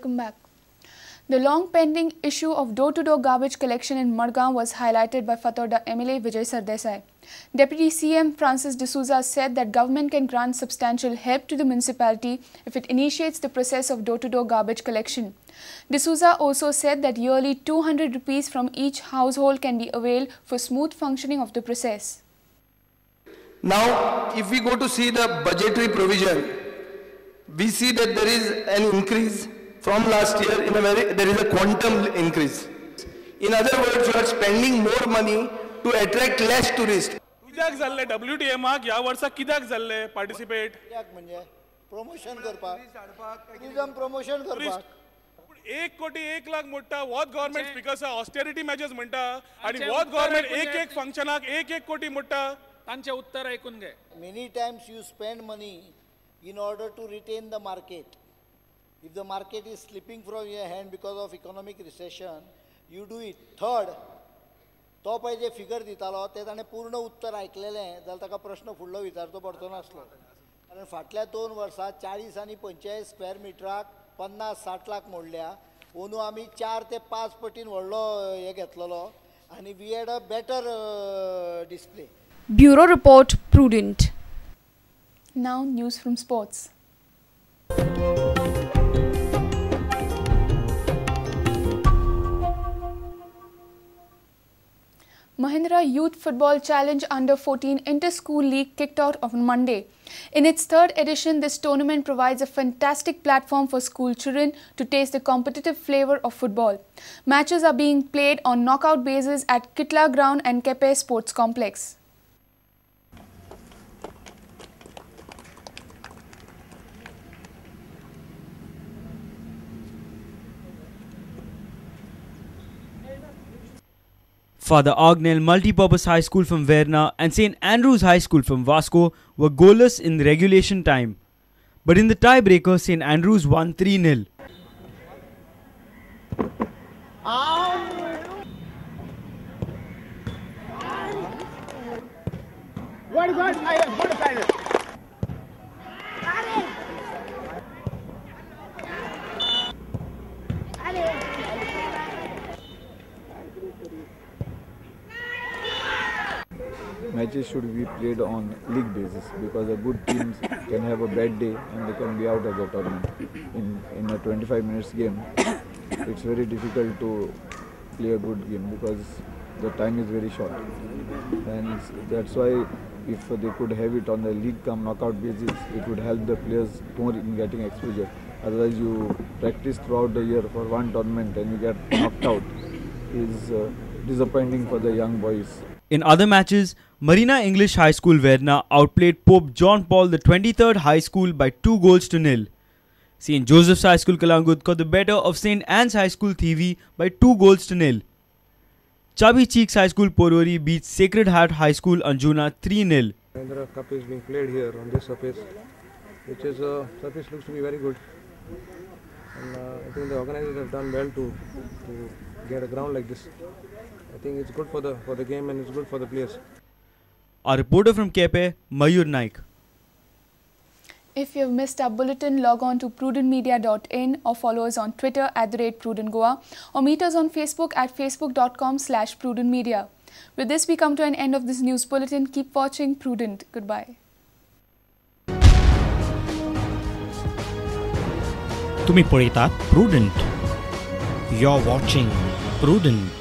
Welcome back. The long-pending issue of door-to-door garbage collection in Madgaon was highlighted by Fatorda MLA Vijay Sardesai. Deputy CM Francis D'Souza said that government can grant substantial help to the municipality if it initiates the process of door-to-door garbage collection. D'Souza also said that yearly 200 rupees from each household can be availed for smooth functioning of the process. Now, if we go to see the budgetary provision, we see that there is an increase from last year. There is a quantum increase. In other words, you are spending more money to attract less tourists. कित्याक जाल्ले WTA mark ह्या वर्सा कित्याक जाल्ले participate म्हणजे promotion करपाक tourism promotion करपाक 1 कोटी 1 लाख म्हणटा what government speakers austerity measures म्हणटा आणि वॉट गव्हर्नमेंट एक फंक्शनाक 1 कोटी म्हणटा तांचे उत्तर ऐकून घे. Many times you spend money in order to retain the market. If the market is slipping from your hand because of economic recession, you do it. Third, तो पळय जे फिगर दितालो ते ताणें पूर्ण उत्तर ऐकलेलें जाल्यार ताका प्रश्न फुडलो विचारचो पडचो नासलो. कारण फाटल्या 2 वर्सां 40 आनी 45 स्क्वेअर मिटराक 50-60 लाख मोडल्या. अंदू आमी 4 ते 5 पटीन व्हडलो हे घेतलेलो आनी we had a better display. Bureau Report, Prudent. Now news from sports. Mahindra Youth Football Challenge Under-14 Inter-School League kicked off on Monday. In its third edition, this tournament provides a fantastic platform for school children to taste the competitive flavor of football. Matches are being played on knockout basis at Kitla Ground and Kepe Sports Complex. Father Agnell Multipurpose High School from Verna and St. Andrews High School from Vasco were goalless in regulation time. But in the tiebreaker, St. Andrews won 3-0. Matches should be played on league basis because a good team can have a bad day and they can be out of the tournament. In a 25 minutes game, it's very difficult to play a good game because the time is very short. And that's why if they could have it on the league come knockout basis, it would help the players more in getting exposure. Otherwise you practice throughout the year for one tournament and you get knocked out is disappointing for the young boys. In other matches, Marina English High School Verna outplayed Pope John Paul the 23rd High School by 2-0. St. Joseph's High School Kalangut got the better of St. Anne's High School TV by 2-0. Chubby Cheeks High School Porori beat Sacred Heart High School Anjuna 3-0. Mahindra Cup is being played here on this surface, which is surface looks to be very good. And I think the organizers have done well to get a ground like this. I think it's good for the game and it's good for the players. Our reporter from Kepe, Mayur Naik. If you've missed our bulletin, log on to prudentmedia.in or follow us on Twitter @PrudentGoa or meet us on Facebook at facebook.com/prudentmedia. With this, we come to an end of this news bulletin. Keep watching Prudent. Goodbye. तुम्ही पळयतात Prudent. You're watching Prudent.